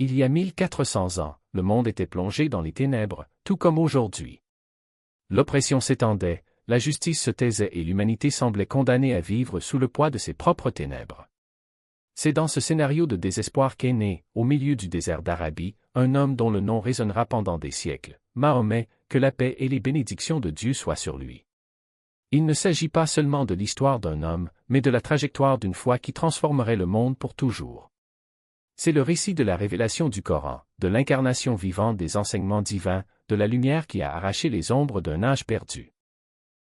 Il y a 1400 ans, le monde était plongé dans les ténèbres, tout comme aujourd'hui. L'oppression s'étendait, la justice se taisait et l'humanité semblait condamnée à vivre sous le poids de ses propres ténèbres. C'est dans ce scénario de désespoir qu'est né, au milieu du désert d'Arabie, un homme dont le nom résonnera pendant des siècles, Mahomet, que la paix et les bénédictions de Dieu soient sur lui. Il ne s'agit pas seulement de l'histoire d'un homme, mais de la trajectoire d'une foi qui transformerait le monde pour toujours. C'est le récit de la révélation du Coran, de l'incarnation vivante des enseignements divins, de la lumière qui a arraché les ombres d'un âge perdu.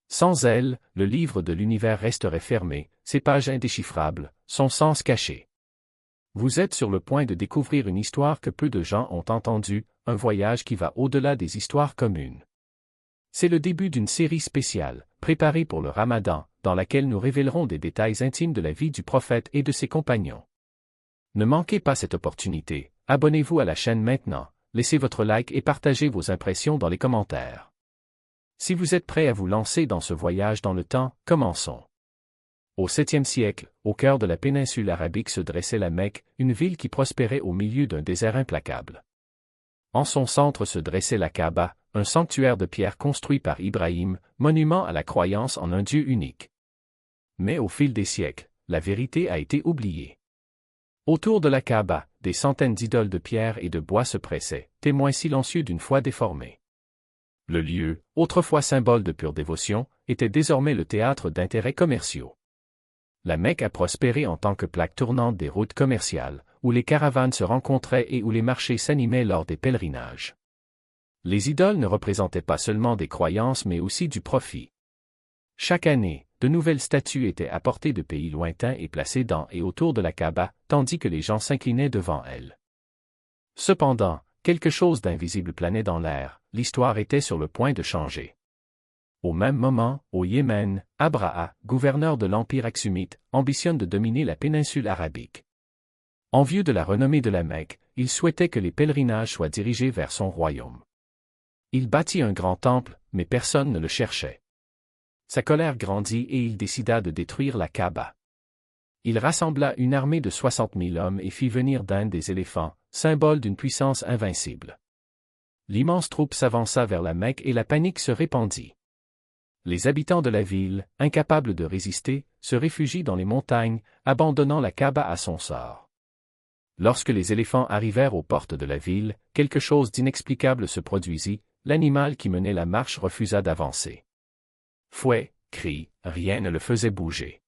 Sans elle, le livre de l'univers resterait fermé, ses pages indéchiffrables, son sens caché. Vous êtes sur le point de découvrir une histoire que peu de gens ont entendue, un voyage qui va au-delà des histoires communes. C'est le début d'une série spéciale, préparée pour le Ramadan, dans laquelle nous révélerons des détails intimes de la vie du prophète et de ses compagnons. Ne manquez pas cette opportunité, abonnez-vous à la chaîne maintenant, laissez votre like et partagez vos impressions dans les commentaires. Si vous êtes prêts à vous lancer dans ce voyage dans le temps, commençons. Au 7e siècle, au cœur de la péninsule arabique se dressait la Mecque, une ville qui prospérait au milieu d'un désert implacable. En son centre se dressait la Kaaba, un sanctuaire de pierre construit par Ibrahim, monument à la croyance en un Dieu unique. Mais au fil des siècles, la vérité a été oubliée. Autour de la Kaaba, des centaines d'idoles de pierre et de bois se pressaient, témoins silencieux d'une foi déformée. Le lieu, autrefois symbole de pure dévotion, était désormais le théâtre d'intérêts commerciaux. La Mecque a prospéré en tant que plaque tournante des routes commerciales, où les caravanes se rencontraient et où les marchés s'animaient lors des pèlerinages. Les idoles ne représentaient pas seulement des croyances mais aussi du profit. Chaque année, de nouvelles statues étaient apportées de pays lointains et placées dans et autour de la Kaaba, tandis que les gens s'inclinaient devant elles. Cependant, quelque chose d'invisible planait dans l'air, l'histoire était sur le point de changer. Au même moment, au Yémen, Abraha, gouverneur de l'Empire aksumite, ambitionne de dominer la péninsule arabique. Envieux de la renommée de la Mecque, il souhaitait que les pèlerinages soient dirigés vers son royaume. Il bâtit un grand temple, mais personne ne le cherchait. Sa colère grandit et il décida de détruire la Kaaba. Il rassembla une armée de 60 000 hommes et fit venir d'Inde des éléphants, symbole d'une puissance invincible. L'immense troupe s'avança vers la Mecque et la panique se répandit. Les habitants de la ville, incapables de résister, se réfugient dans les montagnes, abandonnant la Kaaba à son sort. Lorsque les éléphants arrivèrent aux portes de la ville, quelque chose d'inexplicable se produisit, l'animal qui menait la marche refusa d'avancer. Fouet, cris, rien ne le faisait bouger.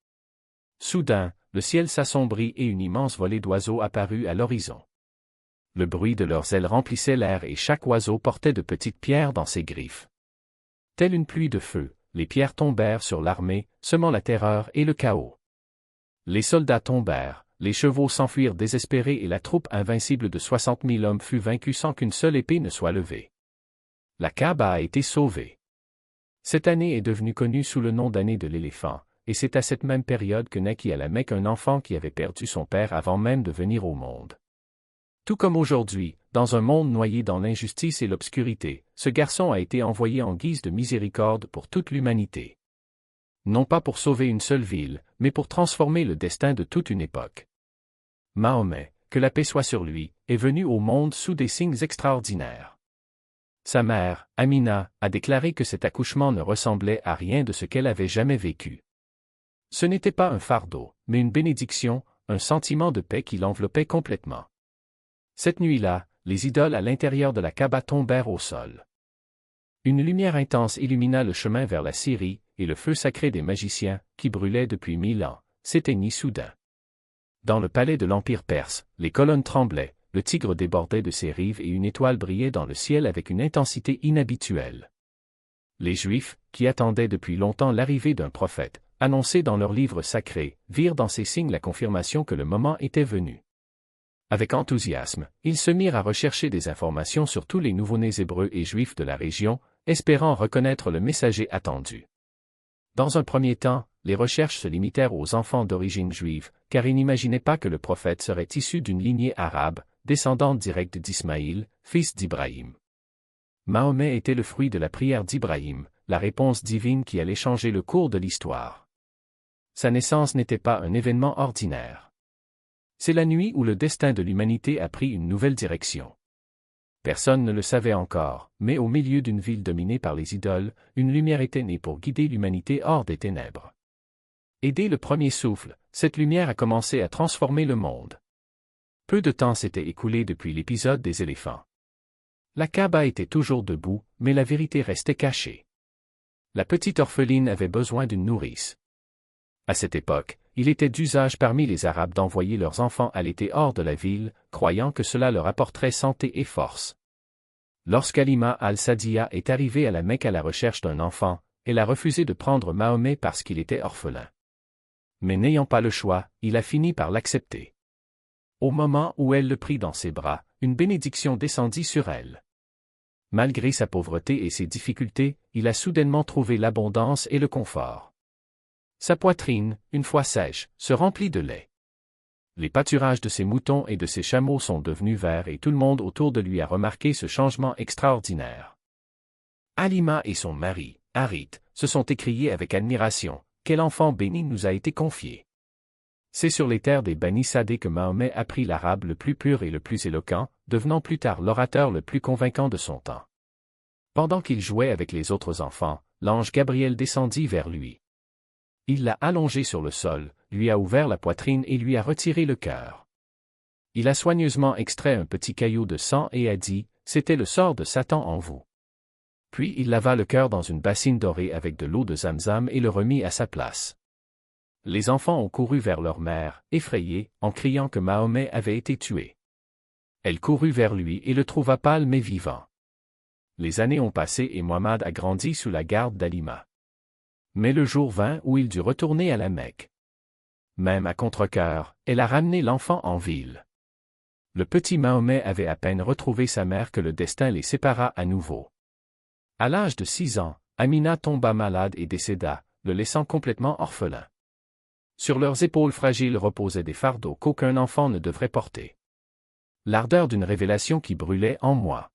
Soudain, le ciel s'assombrit et une immense volée d'oiseaux apparut à l'horizon. Le bruit de leurs ailes remplissait l'air et chaque oiseau portait de petites pierres dans ses griffes. Telle une pluie de feu, les pierres tombèrent sur l'armée, semant la terreur et le chaos. Les soldats tombèrent, les chevaux s'enfuirent désespérés et la troupe invincible de 60 000 hommes fut vaincue sans qu'une seule épée ne soit levée. La Kaaba a été sauvée. Cette année est devenue connue sous le nom d'année de l'éléphant, et c'est à cette même période que naquit à la Mecque un enfant qui avait perdu son père avant même de venir au monde. Tout comme aujourd'hui, dans un monde noyé dans l'injustice et l'obscurité, ce garçon a été envoyé en guise de miséricorde pour toute l'humanité. Non pas pour sauver une seule ville, mais pour transformer le destin de toute une époque. Mahomet, que la paix soit sur lui, est venu au monde sous des signes extraordinaires. Sa mère, Amina, a déclaré que cet accouchement ne ressemblait à rien de ce qu'elle avait jamais vécu. Ce n'était pas un fardeau, mais une bénédiction, un sentiment de paix qui l'enveloppait complètement. Cette nuit-là, les idoles à l'intérieur de la Kaaba tombèrent au sol. Une lumière intense illumina le chemin vers la Syrie, et le feu sacré des magiciens, qui brûlait depuis 1000 ans, s'éteignit soudain. Dans le palais de l'Empire perse, les colonnes tremblaient, le Tigre débordait de ses rives et une étoile brillait dans le ciel avec une intensité inhabituelle. Les Juifs, qui attendaient depuis longtemps l'arrivée d'un prophète, annoncé dans leurs livres sacrés, virent dans ces signes la confirmation que le moment était venu. Avec enthousiasme, ils se mirent à rechercher des informations sur tous les nouveau-nés hébreux et juifs de la région, espérant reconnaître le messager attendu. Dans un premier temps, les recherches se limitèrent aux enfants d'origine juive, car ils n'imaginaient pas que le prophète serait issu d'une lignée arabe, descendante directe d'Ismaïl, fils d'Ibrahim. Mahomet était le fruit de la prière d'Ibrahim, la réponse divine qui allait changer le cours de l'histoire. Sa naissance n'était pas un événement ordinaire. C'est la nuit où le destin de l'humanité a pris une nouvelle direction. Personne ne le savait encore, mais au milieu d'une ville dominée par les idoles, une lumière était née pour guider l'humanité hors des ténèbres. Et dès le premier souffle, cette lumière a commencé à transformer le monde. Peu de temps s'était écoulé depuis l'épisode des éléphants. La Kaaba était toujours debout, mais la vérité restait cachée. La petite orpheline avait besoin d'une nourrice. À cette époque, il était d'usage parmi les Arabes d'envoyer leurs enfants allaiter hors de la ville, croyant que cela leur apporterait santé et force. Lorsqu'Halima al-Sa'diya est arrivée à la Mecque à la recherche d'un enfant, elle a refusé de prendre Mahomet parce qu'il était orphelin. Mais n'ayant pas le choix, il a fini par l'accepter. Au moment où elle le prit dans ses bras, une bénédiction descendit sur elle. Malgré sa pauvreté et ses difficultés, il a soudainement trouvé l'abondance et le confort. Sa poitrine, une fois sèche, se remplit de lait. Les pâturages de ses moutons et de ses chameaux sont devenus verts et tout le monde autour de lui a remarqué ce changement extraordinaire. Halima et son mari, Harith, se sont écriés avec admiration. Quel enfant béni nous a été confié. C'est sur les terres des Bani Sadé que Mahomet apprit l'arabe le plus pur et le plus éloquent, devenant plus tard l'orateur le plus convaincant de son temps. Pendant qu'il jouait avec les autres enfants, l'ange Gabriel descendit vers lui. Il l'a allongé sur le sol, lui a ouvert la poitrine et lui a retiré le cœur. Il a soigneusement extrait un petit caillou de sang et a dit, « C'était le sort de Satan en vous. » Puis il lava le cœur dans une bassine dorée avec de l'eau de Zamzam et le remit à sa place. Les enfants ont couru vers leur mère, effrayés, en criant que Mahomet avait été tué. Elle courut vers lui et le trouva pâle mais vivant. Les années ont passé et Muhammad a grandi sous la garde d'Halima. Mais le jour vint où il dut retourner à la Mecque. Même à contre-cœur, elle a ramené l'enfant en ville. Le petit Mahomet avait à peine retrouvé sa mère que le destin les sépara à nouveau. À l'âge de 6 ans, Amina tomba malade et décéda, le laissant complètement orphelin. Sur leurs épaules fragiles reposaient des fardeaux qu'aucun enfant ne devrait porter. L'ardeur d'une révélation qui brûlait en moi.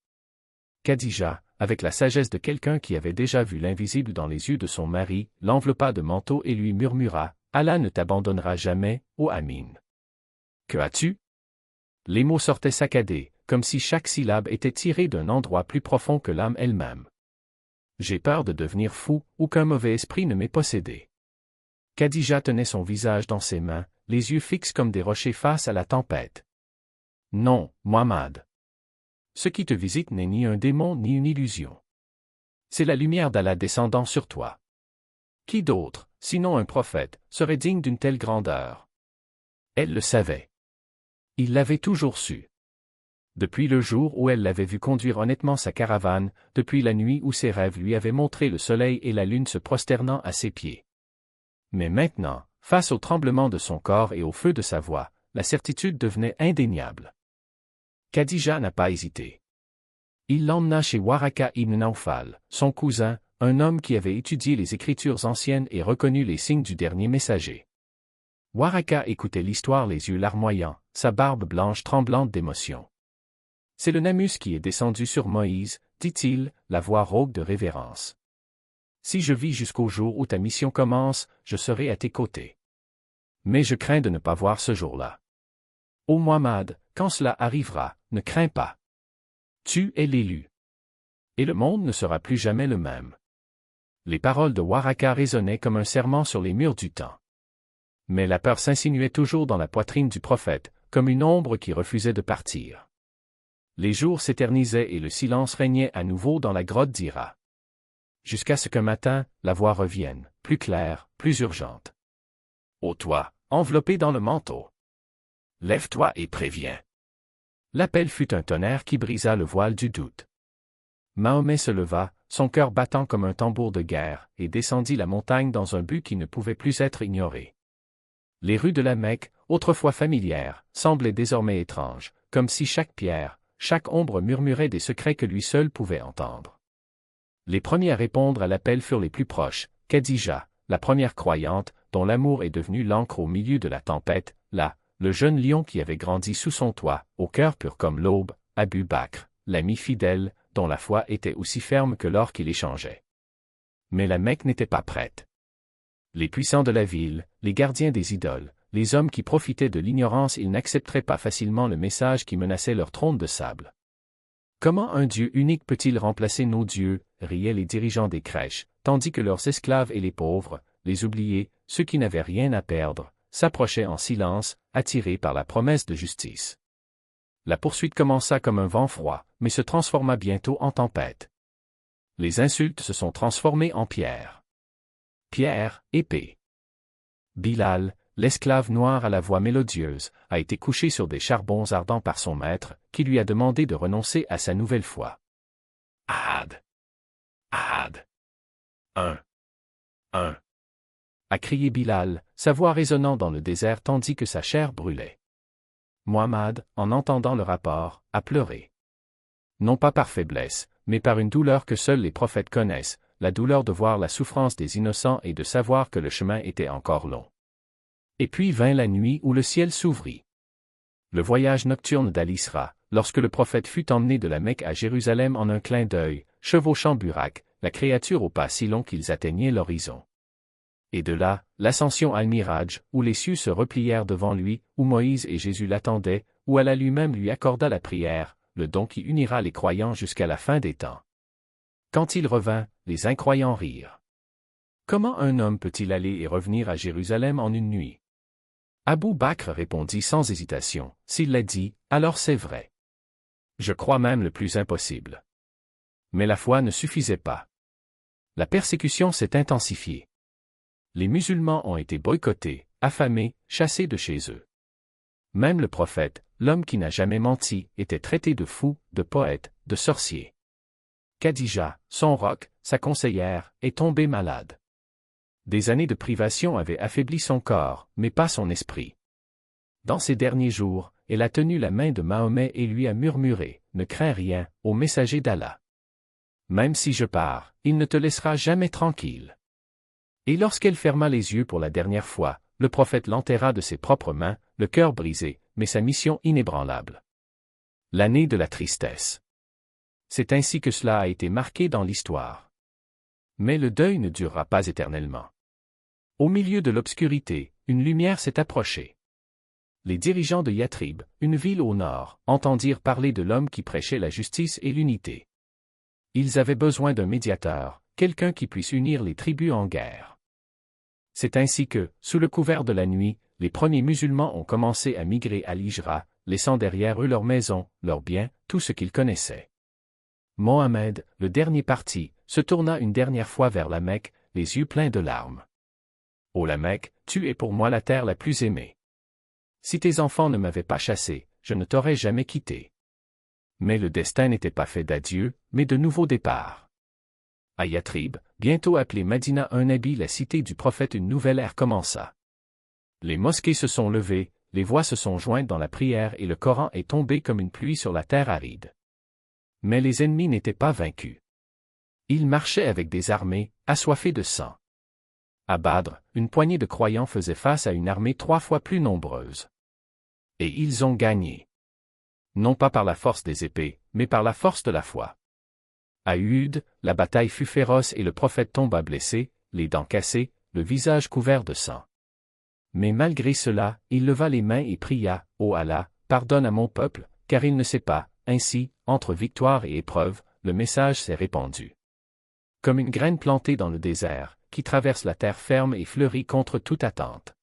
Khadija, avec la sagesse de quelqu'un qui avait déjà vu l'invisible dans les yeux de son mari, l'enveloppa de manteau et lui murmura, « Allah ne t'abandonnera jamais, ô Amin. » « Que as-tu » Les mots sortaient saccadés, comme si chaque syllabe était tirée d'un endroit plus profond que l'âme elle-même. J'ai peur de devenir fou, ou qu'un mauvais esprit ne m'ait possédé. Khadija tenait son visage dans ses mains, les yeux fixes comme des rochers face à la tempête. Non, Muhammad. Ce qui te visite n'est ni un démon ni une illusion. C'est la lumière d'Allah descendant sur toi. Qui d'autre, sinon un prophète, serait digne d'une telle grandeur? Elle le savait. Il l'avait toujours su. Depuis le jour où elle l'avait vu conduire honnêtement sa caravane, depuis la nuit où ses rêves lui avaient montré le soleil et la lune se prosternant à ses pieds. Mais maintenant, face au tremblement de son corps et au feu de sa voix, la certitude devenait indéniable. Khadija n'a pas hésité. Il l'emmena chez Waraka ibn Nawfal, son cousin, un homme qui avait étudié les écritures anciennes et reconnu les signes du dernier messager. Waraka écoutait l'histoire les yeux larmoyants, sa barbe blanche tremblante d'émotion. C'est le Namus qui est descendu sur Moïse, dit-il, la voix rauque de révérence. Si je vis jusqu'au jour où ta mission commence, je serai à tes côtés. Mais je crains de ne pas voir ce jour-là. Ô Muhammad, quand cela arrivera, ne crains pas. Tu es l'élu. Et le monde ne sera plus jamais le même. Les paroles de Waraka résonnaient comme un serment sur les murs du temps. Mais la peur s'insinuait toujours dans la poitrine du prophète, comme une ombre qui refusait de partir. Les jours s'éternisaient et le silence régnait à nouveau dans la grotte d'Hira. Jusqu'à ce qu'un matin, la voix revienne, plus claire, plus urgente. Ô toi, enveloppé dans le manteau. Lève-toi et préviens. L'appel fut un tonnerre qui brisa le voile du doute. Mahomet se leva, son cœur battant comme un tambour de guerre, et descendit la montagne dans un but qui ne pouvait plus être ignoré. Les rues de la Mecque, autrefois familières, semblaient désormais étranges, comme si chaque pierre, chaque ombre murmurait des secrets que lui seul pouvait entendre. Les premiers à répondre à l'appel furent les plus proches, Khadija, la première croyante, dont l'amour est devenu l'encre au milieu de la tempête, là, le jeune lion qui avait grandi sous son toit, au cœur pur comme l'aube, Abu Bakr, l'ami fidèle, dont la foi était aussi ferme que l'or qu'il échangeait. Mais la Mecque n'était pas prête. Les puissants de la ville, les gardiens des idoles, les hommes qui profitaient de l'ignorance, ils n'accepteraient pas facilement le message qui menaçait leur trône de sable. Comment un Dieu unique peut-il remplacer nos dieux, riaient les dirigeants des crèches, tandis que leurs esclaves et les pauvres, les oubliés, ceux qui n'avaient rien à perdre, s'approchaient en silence, attirés par la promesse de justice. La poursuite commença comme un vent froid, mais se transforma bientôt en tempête. Les insultes se sont transformées en pierres. Pierre, épée. Bilal, l'esclave noir à la voix mélodieuse, a été couché sur des charbons ardents par son maître, qui lui a demandé de renoncer à sa nouvelle foi. Ahad! Ahad! Un! A crié Bilal, sa voix résonnant dans le désert tandis que sa chair brûlait. Muhammad, en entendant le rapport, a pleuré. Non pas par faiblesse, mais par une douleur que seuls les prophètes connaissent, la douleur de voir la souffrance des innocents et de savoir que le chemin était encore long. Et puis vint la nuit où le ciel s'ouvrit. Le voyage nocturne d'Al-Isra, lorsque le prophète fut emmené de la Mecque à Jérusalem en un clin d'œil, chevauchant Burak, la créature au pas si long qu'ils atteignaient l'horizon. Et de là, l'ascension al-Miraj, où les cieux se replièrent devant lui, où Moïse et Jésus l'attendaient, où Allah lui-même lui accorda la prière, le don qui unira les croyants jusqu'à la fin des temps. Quand il revint, les incroyants rirent. Comment un homme peut-il aller et revenir à Jérusalem en une nuit? Abou Bakr répondit sans hésitation, s'il l'a dit, alors c'est vrai. Je crois même le plus impossible. Mais la foi ne suffisait pas. La persécution s'est intensifiée. Les musulmans ont été boycottés, affamés, chassés de chez eux. Même le prophète, l'homme qui n'a jamais menti, était traité de fou, de poète, de sorcier. Khadija, son roc, sa conseillère, est tombée malade. Des années de privation avaient affaibli son corps, mais pas son esprit. Dans ces derniers jours, elle a tenu la main de Mahomet et lui a murmuré, « Ne crains rien, ô messager d'Allah. Même si je pars, il ne te laissera jamais tranquille. » Et lorsqu'elle ferma les yeux pour la dernière fois, le prophète l'enterra de ses propres mains, le cœur brisé, mais sa mission inébranlable. L'année de la tristesse. C'est ainsi que cela a été marqué dans l'histoire. Mais le deuil ne durera pas éternellement. Au milieu de l'obscurité, une lumière s'est approchée. Les dirigeants de Yathrib, une ville au nord, entendirent parler de l'homme qui prêchait la justice et l'unité. Ils avaient besoin d'un médiateur, quelqu'un qui puisse unir les tribus en guerre. C'est ainsi que, sous le couvert de la nuit, les premiers musulmans ont commencé à migrer à l'Hijra, laissant derrière eux leurs maisons, leurs biens, tout ce qu'ils connaissaient. Mohammed, le dernier parti, se tourna une dernière fois vers la Mecque, les yeux pleins de larmes. « Ô la Mecque, tu es pour moi la terre la plus aimée. Si tes enfants ne m'avaient pas chassé, je ne t'aurais jamais quitté. » Mais le destin n'était pas fait d'adieu, mais de nouveaux départs. À Yathrib, bientôt appelée Madina un Nabi, la cité du prophète, une nouvelle ère commença. Les mosquées se sont levées, les voix se sont jointes dans la prière et le Coran est tombé comme une pluie sur la terre aride. Mais les ennemis n'étaient pas vaincus. Ils marchaient avec des armées, assoiffées de sang. À Badr, une poignée de croyants faisait face à une armée 3 fois plus nombreuse. Et ils ont gagné. Non pas par la force des épées, mais par la force de la foi. À Uhud, la bataille fut féroce et le prophète tomba blessé, les dents cassées, le visage couvert de sang. Mais malgré cela, il leva les mains et pria, « Ô Allah, pardonne à mon peuple, car il ne sait pas. » Ainsi, entre victoire et épreuve, le message s'est répandu. Comme une graine plantée dans le désert, qui traverse la terre ferme et fleurit contre toute attente.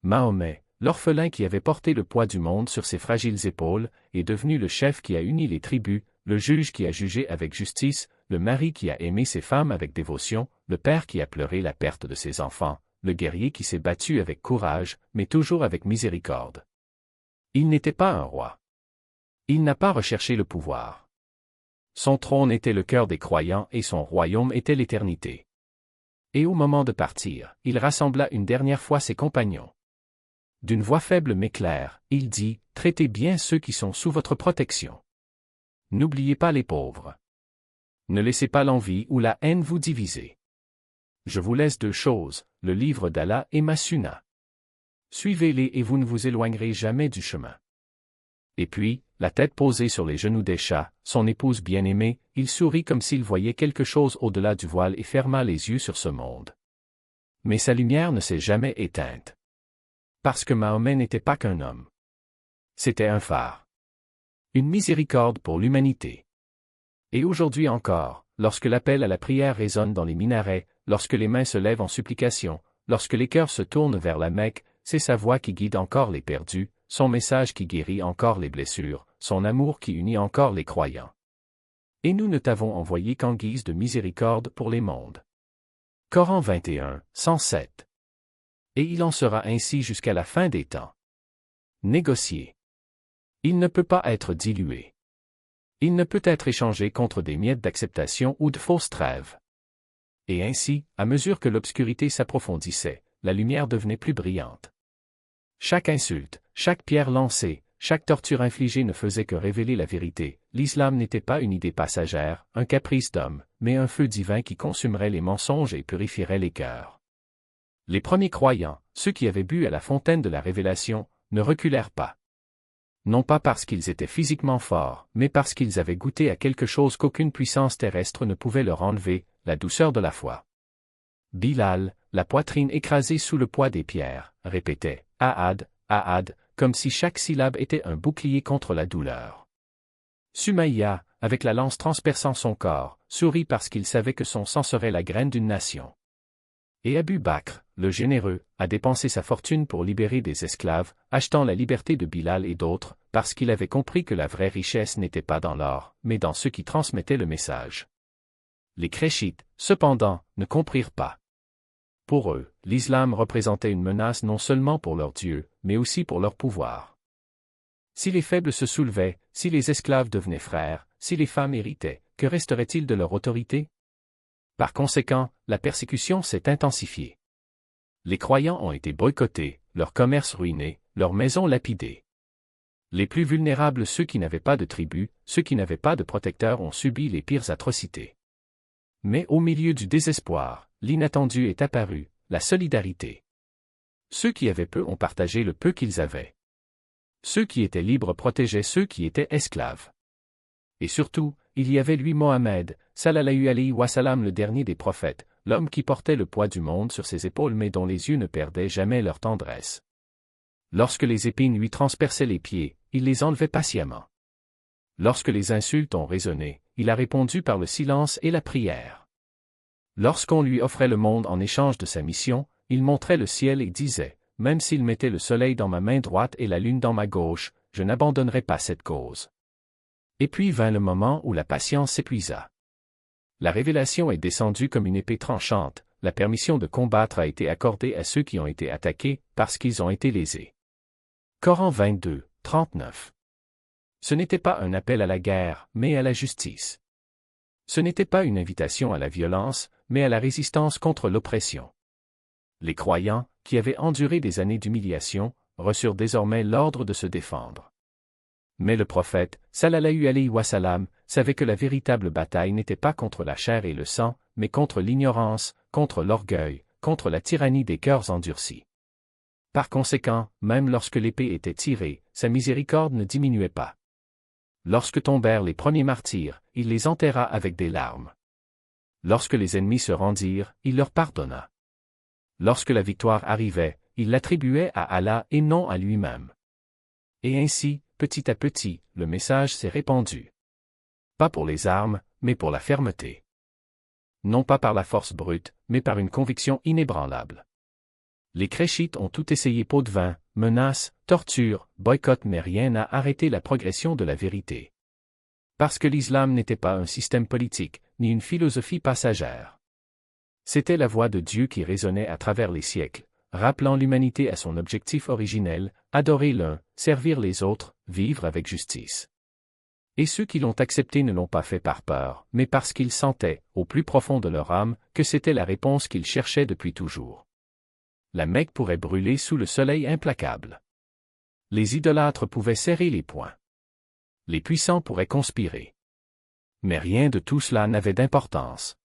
Mahomet, l'orphelin qui avait porté le poids du monde sur ses fragiles épaules, est devenu le chef qui a uni les tribus, le juge qui a jugé avec justice, le mari qui a aimé ses femmes avec dévotion, le père qui a pleuré la perte de ses enfants, le guerrier qui s'est battu avec courage, mais toujours avec miséricorde. Il n'était pas un roi. Il n'a pas recherché le pouvoir. Son trône était le cœur des croyants et son royaume était l'éternité. Et au moment de partir, il rassembla une dernière fois ses compagnons. D'une voix faible mais claire, il dit, « Traitez bien ceux qui sont sous votre protection. N'oubliez pas les pauvres. Ne laissez pas l'envie ou la haine vous diviser. Je vous laisse 2 choses, le livre d'Allah et ma sunna. Suivez-les et vous ne vous éloignerez jamais du chemin. » Et puis, la tête posée sur les genoux d'Aïcha, son épouse bien-aimée, il sourit comme s'il voyait quelque chose au-delà du voile et ferma les yeux sur ce monde. Mais sa lumière ne s'est jamais éteinte. Parce que Mahomet n'était pas qu'un homme. C'était un phare. Une miséricorde pour l'humanité. Et aujourd'hui encore, lorsque l'appel à la prière résonne dans les minarets, lorsque les mains se lèvent en supplication, lorsque les cœurs se tournent vers la Mecque, c'est sa voix qui guide encore les perdus, son message qui guérit encore les blessures, son amour qui unit encore les croyants. Et nous ne t'avons envoyé qu'en guise de miséricorde pour les mondes. Coran 21, 107. Et il en sera ainsi jusqu'à la fin des temps. Négocié. Il ne peut pas être dilué. Il ne peut être échangé contre des miettes d'acceptation ou de fausses trêves. Et ainsi, à mesure que l'obscurité s'approfondissait, la lumière devenait plus brillante. Chaque insulte, chaque pierre lancée, chaque torture infligée ne faisait que révéler la vérité. L'islam n'était pas une idée passagère, un caprice d'homme, mais un feu divin qui consumerait les mensonges et purifierait les cœurs. Les premiers croyants, ceux qui avaient bu à la fontaine de la révélation, ne reculèrent pas. Non pas parce qu'ils étaient physiquement forts, mais parce qu'ils avaient goûté à quelque chose qu'aucune puissance terrestre ne pouvait leur enlever, la douceur de la foi. Bilal, la poitrine écrasée sous le poids des pierres, répétait « Ahad, Ahad », comme si chaque syllabe était un bouclier contre la douleur. Sumaïa, avec la lance transperçant son corps, sourit parce qu'il savait que son sang serait la graine d'une nation. Et Abu Bakr, le généreux, a dépensé sa fortune pour libérer des esclaves, achetant la liberté de Bilal et d'autres, parce qu'il avait compris que la vraie richesse n'était pas dans l'or, mais dans ceux qui transmettaient le message. Les Créchites, cependant, ne comprirent pas. Pour eux, l'islam représentait une menace non seulement pour leur Dieu, mais aussi pour leur pouvoir. Si les faibles se soulevaient, si les esclaves devenaient frères, si les femmes héritaient, que resterait-il de leur autorité? Par conséquent, la persécution s'est intensifiée. Les croyants ont été boycottés, leur commerce ruiné, leurs maisons lapidées. Les plus vulnérables, ceux qui n'avaient pas de tribu, ceux qui n'avaient pas de protecteurs ont subi les pires atrocités. Mais au milieu du désespoir, l'inattendu est apparu, la solidarité. Ceux qui avaient peu ont partagé le peu qu'ils avaient. Ceux qui étaient libres protégeaient ceux qui étaient esclaves. Et surtout, il y avait lui Mohammed, sallallahu alayhi wa sallam, le dernier des prophètes, l'homme qui portait le poids du monde sur ses épaules mais dont les yeux ne perdaient jamais leur tendresse. Lorsque les épines lui transperçaient les pieds, il les enlevait patiemment. Lorsque les insultes ont résonné, il a répondu par le silence et la prière. Lorsqu'on lui offrait le monde en échange de sa mission, il montrait le ciel et disait, « Même s'il mettait le soleil dans ma main droite et la lune dans ma gauche, je n'abandonnerai pas cette cause. » Et puis vint le moment où la patience s'épuisa. La révélation est descendue comme une épée tranchante, la permission de combattre a été accordée à ceux qui ont été attaqués, parce qu'ils ont été lésés. Coran 22, 39. Ce n'était pas un appel à la guerre, mais à la justice. Ce n'était pas une invitation à la violence, mais à la résistance contre l'oppression. Les croyants, qui avaient enduré des années d'humiliation, reçurent désormais l'ordre de se défendre. Mais le prophète, sallallahu alayhi wa sallam, savait que la véritable bataille n'était pas contre la chair et le sang, mais contre l'ignorance, contre l'orgueil, contre la tyrannie des cœurs endurcis. Par conséquent, même lorsque l'épée était tirée, sa miséricorde ne diminuait pas. Lorsque tombèrent les premiers martyrs, il les enterra avec des larmes. Lorsque les ennemis se rendirent, il leur pardonna. Lorsque la victoire arrivait, il l'attribuait à Allah et non à lui-même. Et ainsi, petit à petit, le message s'est répandu. Pas pour les armes, mais pour la fermeté. Non pas par la force brute, mais par une conviction inébranlable. Les Créchites ont tout essayé pot de vin, menaces, tortures, boycott, mais rien n'a arrêté la progression de la vérité. Parce que l'islam n'était pas un système politique, ni une philosophie passagère. C'était la voix de Dieu qui résonnait à travers les siècles, rappelant l'humanité à son objectif originel, adorer l'un, servir les autres, vivre avec justice. Et ceux qui l'ont accepté ne l'ont pas fait par peur, mais parce qu'ils sentaient, au plus profond de leur âme, que c'était la réponse qu'ils cherchaient depuis toujours. La Mecque pourrait brûler sous le soleil implacable. Les idolâtres pouvaient serrer les poings. Les puissants pourraient conspirer. Mais rien de tout cela n'avait d'importance.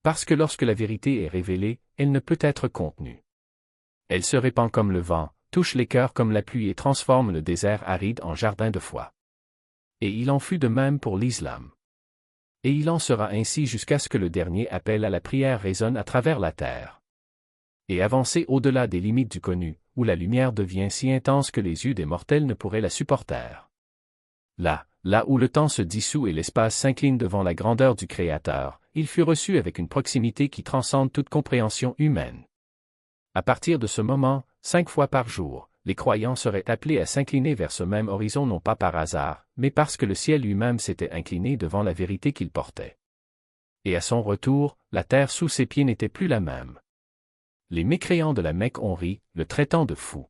Parce que lorsque la vérité est révélée, elle ne peut être contenue. Elle se répand comme le vent, touche les cœurs comme la pluie et transforme le désert aride en jardin de foi. Et il en fut de même pour l'islam. Et il en sera ainsi jusqu'à ce que le dernier appel à la prière résonne à travers la terre. Et avancer au-delà des limites du connu, où la lumière devient si intense que les yeux des mortels ne pourraient la supporter. Là où le temps se dissout et l'espace s'incline devant la grandeur du Créateur, il fut reçu avec une proximité qui transcende toute compréhension humaine. À partir de ce moment, 5 fois par jour, les croyants seraient appelés à s'incliner vers ce même horizon non pas par hasard, mais parce que le ciel lui-même s'était incliné devant la vérité qu'il portait. Et à son retour, la terre sous ses pieds n'était plus la même. Les mécréants de la Mecque ont ri, le traitant de fou.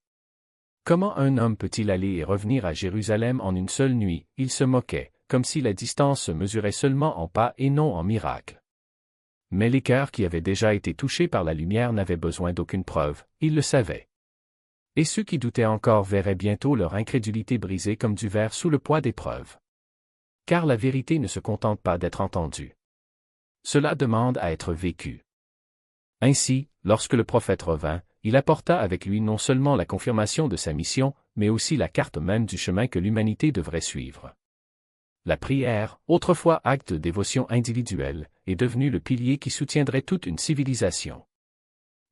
Comment un homme peut-il aller et revenir à Jérusalem en une seule nuit? Il se moquait, comme si la distance se mesurait seulement en pas et non en miracles. Mais les cœurs qui avaient déjà été touchés par la lumière n'avaient besoin d'aucune preuve, ils le savaient. Et ceux qui doutaient encore verraient bientôt leur incrédulité brisée comme du verre sous le poids des preuves. Car la vérité ne se contente pas d'être entendue. Cela demande à être vécu. Ainsi, lorsque le prophète revint, il apporta avec lui non seulement la confirmation de sa mission, mais aussi la carte même du chemin que l'humanité devrait suivre. La prière, autrefois acte de dévotion individuelle, est devenue le pilier qui soutiendrait toute une civilisation.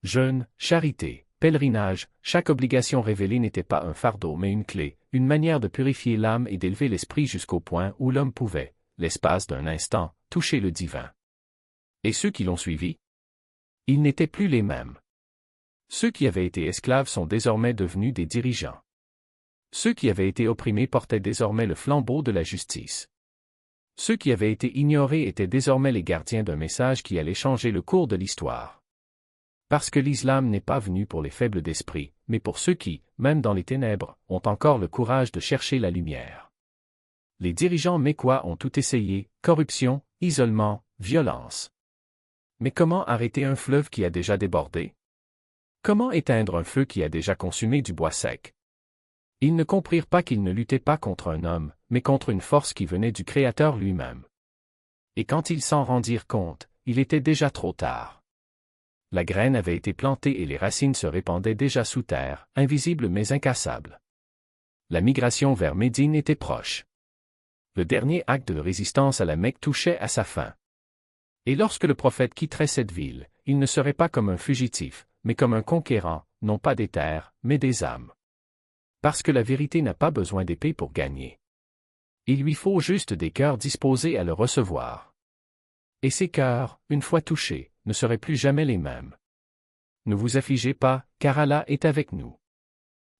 Jeûne, charité, pèlerinage, chaque obligation révélée n'était pas un fardeau mais une clé, une manière de purifier l'âme et d'élever l'esprit jusqu'au point où l'homme pouvait, l'espace d'un instant, toucher le divin. Et ceux qui l'ont suivi? Ils n'étaient plus les mêmes. Ceux qui avaient été esclaves sont désormais devenus des dirigeants. Ceux qui avaient été opprimés portaient désormais le flambeau de la justice. Ceux qui avaient été ignorés étaient désormais les gardiens d'un message qui allait changer le cours de l'histoire. Parce que l'islam n'est pas venu pour les faibles d'esprit, mais pour ceux qui, même dans les ténèbres, ont encore le courage de chercher la lumière. Les dirigeants mécois ont tout essayé, corruption, isolement, violence. Mais comment arrêter un fleuve qui a déjà débordé? Comment éteindre un feu qui a déjà consumé du bois sec? Ils ne comprirent pas qu'ils ne luttaient pas contre un homme, mais contre une force qui venait du Créateur lui-même. Et quand ils s'en rendirent compte, il était déjà trop tard. La graine avait été plantée et les racines se répandaient déjà sous terre, invisibles mais incassables. La migration vers Médine était proche. Le dernier acte de résistance à la Mecque touchait à sa fin. Et lorsque le prophète quitterait cette ville, il ne serait pas comme un fugitif, mais comme un conquérant, non pas des terres, mais des âmes. Parce que la vérité n'a pas besoin d'épée pour gagner. Il lui faut juste des cœurs disposés à le recevoir. Et ces cœurs, une fois touchés, ne seraient plus jamais les mêmes. Ne vous affligez pas, car Allah est avec nous.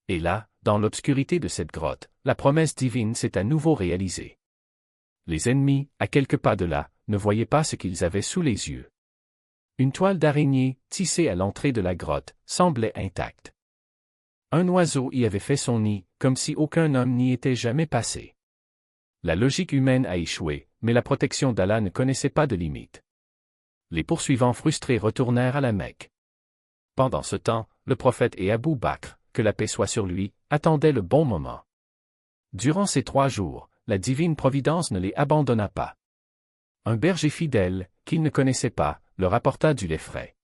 Et là, dans l'obscurité de cette grotte, la promesse divine s'est à nouveau réalisée. Les ennemis, à quelques pas de là, ne voyaient pas ce qu'ils avaient sous les yeux. Une toile d'araignée, tissée à l'entrée de la grotte, semblait intacte. Un oiseau y avait fait son nid, comme si aucun homme n'y était jamais passé. La logique humaine a échoué, mais la protection d'Allah ne connaissait pas de limite. Les poursuivants frustrés retournèrent à la Mecque. Pendant ce temps, le prophète et Abou Bakr, que la paix soit sur lui, attendaient le bon moment. Durant ces 3 jours, la divine providence ne les abandonna pas. Un berger fidèle, qu'il ne connaissait pas, leur apporta du lait frais.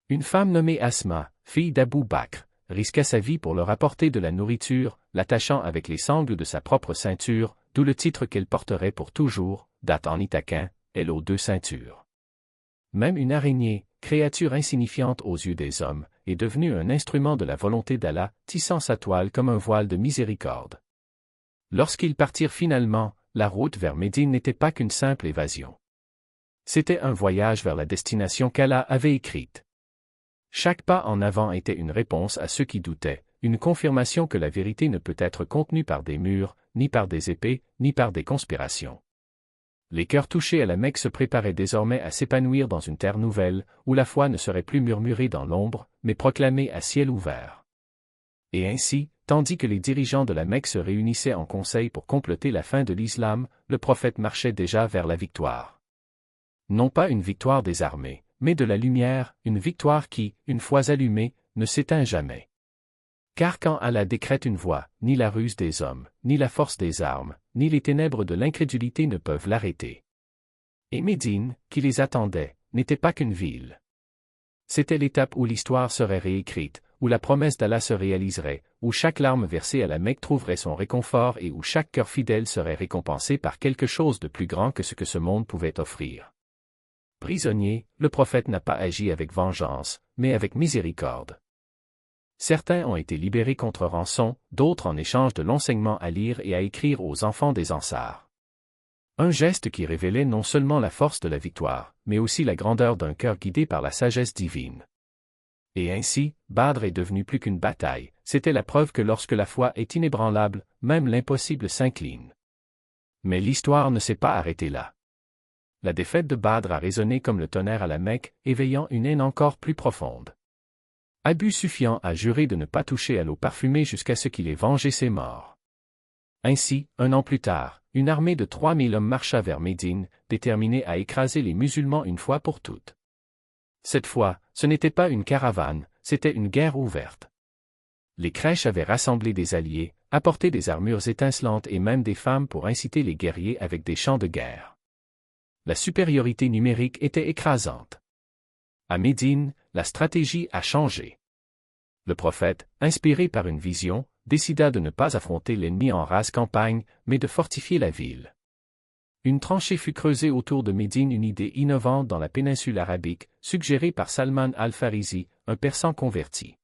Une femme nommée Asma, fille d'Abou Bakr, risqua sa vie pour leur apporter de la nourriture, l'attachant avec les sangles de sa propre ceinture, d'où le titre qu'elle porterait pour toujours, date en itaquin, elle aux 2 ceintures. Même une araignée, créature insignifiante aux yeux des hommes, est devenue un instrument de la volonté d'Allah, tissant sa toile comme un voile de miséricorde. Lorsqu'ils partirent finalement, la route vers Médine n'était pas qu'une simple évasion. C'était un voyage vers la destination qu'Allah avait écrite. Chaque pas en avant était une réponse à ceux qui doutaient, une confirmation que la vérité ne peut être contenue par des murs, ni par des épées, ni par des conspirations. Les cœurs touchés à la Mecque se préparaient désormais à s'épanouir dans une terre nouvelle, où la foi ne serait plus murmurée dans l'ombre, mais proclamée à ciel ouvert. Et ainsi, tandis que les dirigeants de la Mecque se réunissaient en conseil pour comploter la fin de l'islam, le prophète marchait déjà vers la victoire. Non pas une victoire des armées, mais de la lumière, une victoire qui, une fois allumée, ne s'éteint jamais. Car quand Allah décrète une voie, ni la ruse des hommes, ni la force des armes, ni les ténèbres de l'incrédulité ne peuvent l'arrêter. Et Médine, qui les attendait, n'était pas qu'une ville. C'était l'étape où l'histoire serait réécrite, où la promesse d'Allah se réaliserait, où chaque larme versée à la Mecque trouverait son réconfort et où chaque cœur fidèle serait récompensé par quelque chose de plus grand que ce que ce monde pouvait offrir. Prisonnier, le prophète n'a pas agi avec vengeance, mais avec miséricorde. Certains ont été libérés contre rançon, d'autres en échange de l'enseignement à lire et à écrire aux enfants des Ansar. Un geste qui révélait non seulement la force de la victoire, mais aussi la grandeur d'un cœur guidé par la sagesse divine. Et ainsi, Badr est devenu plus qu'une bataille, c'était la preuve que lorsque la foi est inébranlable, même l'impossible s'incline. Mais l'histoire ne s'est pas arrêtée là. La défaite de Badr a résonné comme le tonnerre à la Mecque, éveillant une haine encore plus profonde. Abu Sufyan a juré de ne pas toucher à l'eau parfumée jusqu'à ce qu'il ait vengé ses morts. Ainsi, un an plus tard, une armée de 3000 hommes marcha vers Médine, déterminée à écraser les musulmans une fois pour toutes. Cette fois, ce n'était pas une caravane, c'était une guerre ouverte. Les Quraysh avaient rassemblé des alliés, apporté des armures étincelantes et même des femmes pour inciter les guerriers avec des chants de guerre. La supériorité numérique était écrasante. À Médine, la stratégie a changé. Le prophète, inspiré par une vision, décida de ne pas affronter l'ennemi en rase campagne, mais de fortifier la ville. Une tranchée fut creusée autour de Médine, une idée innovante dans la péninsule arabique, suggérée par Salman al-Farisi, un persan converti.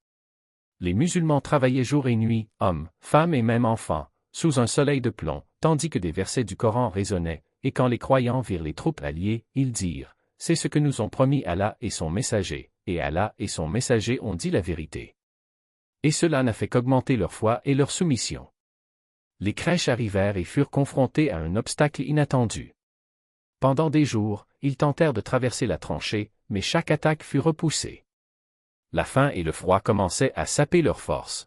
Les musulmans travaillaient jour et nuit, hommes, femmes et même enfants, sous un soleil de plomb, tandis que des versets du Coran résonnaient, et quand les croyants virent les troupes alliées, ils dirent « C'est ce que nous ont promis Allah et son messager, et Allah et son messager ont dit la vérité. » Et cela n'a fait qu'augmenter leur foi et leur soumission. Les Quraysh arrivèrent et furent confrontés à un obstacle inattendu. Pendant des jours, ils tentèrent de traverser la tranchée, mais chaque attaque fut repoussée. La faim et le froid commençaient à saper leurs forces.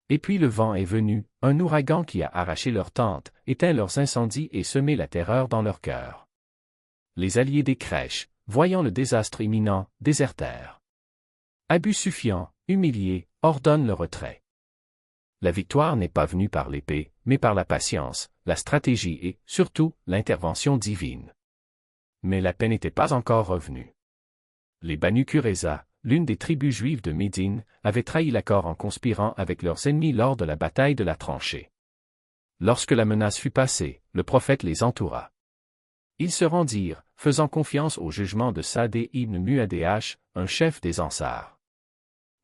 Et puis le vent est venu, un ouragan qui a arraché leurs tentes, éteint leurs incendies et semé la terreur dans leur cœur. Les alliés des Quraysh, voyant le désastre imminent, désertèrent. Abu Sufyan, humilié, ordonne le retrait. La victoire n'est pas venue par l'épée, mais par la patience, la stratégie et, surtout, l'intervention divine. Mais la paix n'était pas encore revenue. Les Banu Qurayza, l'une des tribus juives de Médine, avaient trahi l'accord en conspirant avec leurs ennemis lors de la bataille de la tranchée. Lorsque la menace fut passée, le prophète les entoura. Ils se rendirent, faisant confiance au jugement de Sadé ibn Muadh, un chef des Ansar.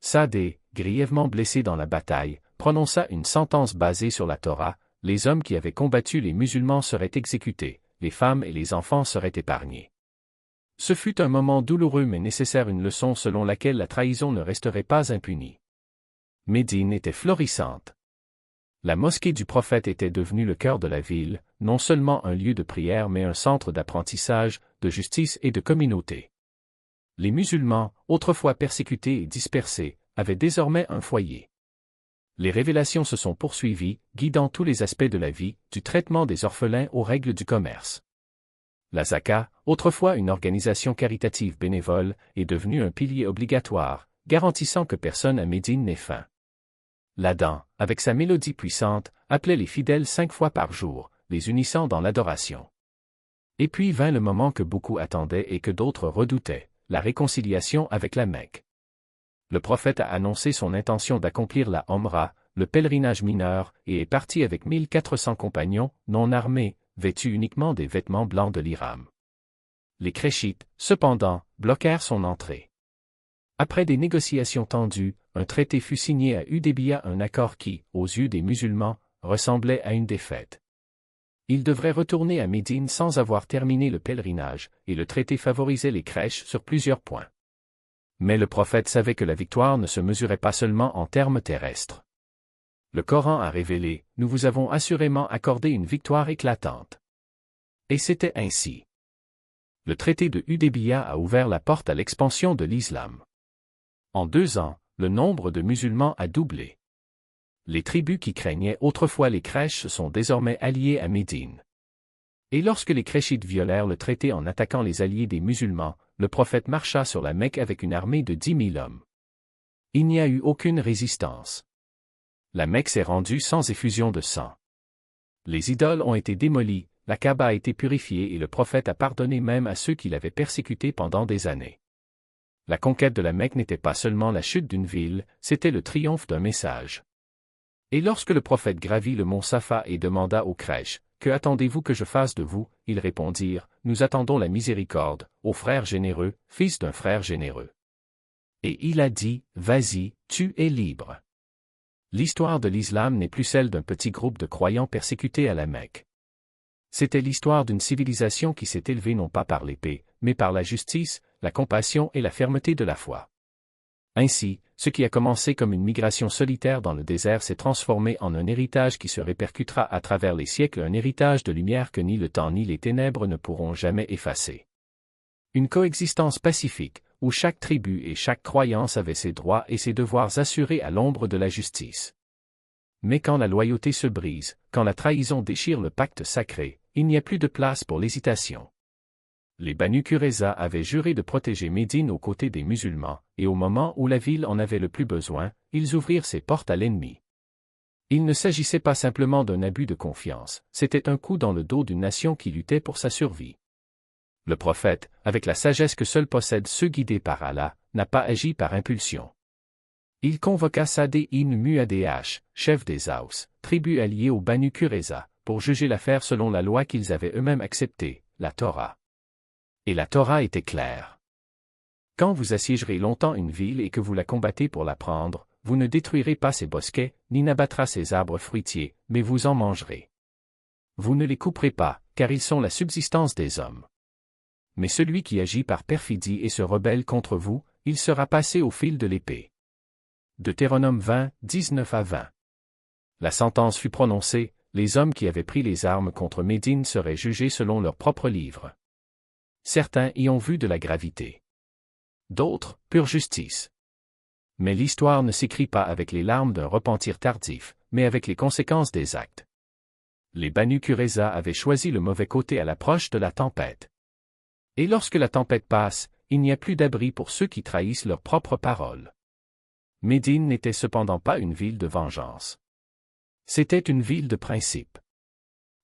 Sadé, grièvement blessé dans la bataille, prononça une sentence basée sur la Torah, les hommes qui avaient combattu les musulmans seraient exécutés, les femmes et les enfants seraient épargnés. Ce fut un moment douloureux mais nécessaire, une leçon selon laquelle la trahison ne resterait pas impunie. Médine était florissante. La mosquée du prophète était devenue le cœur de la ville, non seulement un lieu de prière mais un centre d'apprentissage, de justice et de communauté. Les musulmans, autrefois persécutés et dispersés, avaient désormais un foyer. Les révélations se sont poursuivies, guidant tous les aspects de la vie, du traitement des orphelins aux règles du commerce. La Zaka, autrefois une organisation caritative bénévole, est devenue un pilier obligatoire, garantissant que personne à Médine n'ait faim. L'Adhan, avec sa mélodie puissante, appelait les fidèles 5 fois par jour, les unissant dans l'adoration. Et puis vint le moment que beaucoup attendaient et que d'autres redoutaient, la réconciliation avec la Mecque. Le prophète a annoncé son intention d'accomplir la Omra, le pèlerinage mineur, et est parti avec 1400 compagnons, non armés, vêtus uniquement des vêtements blancs de l'Iram. Les Qurayshites, cependant, bloquèrent son entrée. Après des négociations tendues, un traité fut signé à Hudaybiya, un accord qui, aux yeux des musulmans, ressemblait à une défaite. Ils devraient retourner à Médine sans avoir terminé le pèlerinage, et le traité favorisait les Quraysh sur plusieurs points. Mais le prophète savait que la victoire ne se mesurait pas seulement en termes terrestres. Le Coran a révélé, nous vous avons assurément accordé une victoire éclatante. Et c'était ainsi. Le traité de Hudaybiya a ouvert la porte à l'expansion de l'islam. En 2 ans, le nombre de musulmans a doublé. Les tribus qui craignaient autrefois les Quraysh sont désormais alliées à Médine. Et lorsque les Qurayshites violèrent le traité en attaquant les alliés des musulmans, le prophète marcha sur la Mecque avec une armée de 10 000 hommes. Il n'y a eu aucune résistance. La Mecque s'est rendue sans effusion de sang. Les idoles ont été démolies, la Kaaba a été purifiée et le prophète a pardonné même à ceux qui l'avaient persécuté pendant des années. La conquête de la Mecque n'était pas seulement la chute d'une ville, c'était le triomphe d'un message. Et lorsque le prophète gravit le mont Safa et demanda aux Quraysh, « Que attendez-vous que je fasse de vous ?» Ils répondirent, « Nous attendons la miséricorde, ô frère généreux, fils d'un frère généreux. » Et il a dit, vas-y, tu es libre. L'histoire de l'islam n'est plus celle d'un petit groupe de croyants persécutés à la Mecque. C'était l'histoire d'une civilisation qui s'est élevée non pas par l'épée, mais par la justice, la compassion et la fermeté de la foi. Ainsi, ce qui a commencé comme une migration solitaire dans le désert s'est transformé en un héritage qui se répercutera à travers les siècles, un héritage de lumière que ni le temps ni les ténèbres ne pourront jamais effacer. Une coexistence pacifique, où chaque tribu et chaque croyance avait ses droits et ses devoirs assurés à l'ombre de la justice. Mais quand la loyauté se brise, quand la trahison déchire le pacte sacré, il n'y a plus de place pour l'hésitation. Les Banu Qurayza avaient juré de protéger Médine aux côtés des musulmans, et au moment où la ville en avait le plus besoin, ils ouvrirent ses portes à l'ennemi. Il ne s'agissait pas simplement d'un abus de confiance, c'était un coup dans le dos d'une nation qui luttait pour sa survie. Le prophète, avec la sagesse que seuls possèdent ceux guidés par Allah, n'a pas agi par impulsion. Il convoqua Sadé ibn Muadh, chef des Aws, tribu alliée aux Banu Qurayza, pour juger l'affaire selon la loi qu'ils avaient eux-mêmes acceptée, la Torah. Et la Torah était claire. Quand vous assiégerez longtemps une ville et que vous la combattez pour la prendre, vous ne détruirez pas ses bosquets, ni n'abattra ses arbres fruitiers, mais vous en mangerez. Vous ne les couperez pas, car ils sont la subsistance des hommes. Mais celui qui agit par perfidie et se rebelle contre vous, il sera passé au fil de l'épée. Deutéronome 20, 19 à 20. La sentence fut prononcée, les hommes qui avaient pris les armes contre Médine seraient jugés selon leur propre livre. Certains y ont vu de la gravité. D'autres, pure justice. Mais l'histoire ne s'écrit pas avec les larmes d'un repentir tardif, mais avec les conséquences des actes. Les Banu Qurayza avaient choisi le mauvais côté à l'approche de la tempête. Et lorsque la tempête passe, il n'y a plus d'abri pour ceux qui trahissent leurs propres paroles. Médine n'était cependant pas une ville de vengeance. C'était une ville de principe.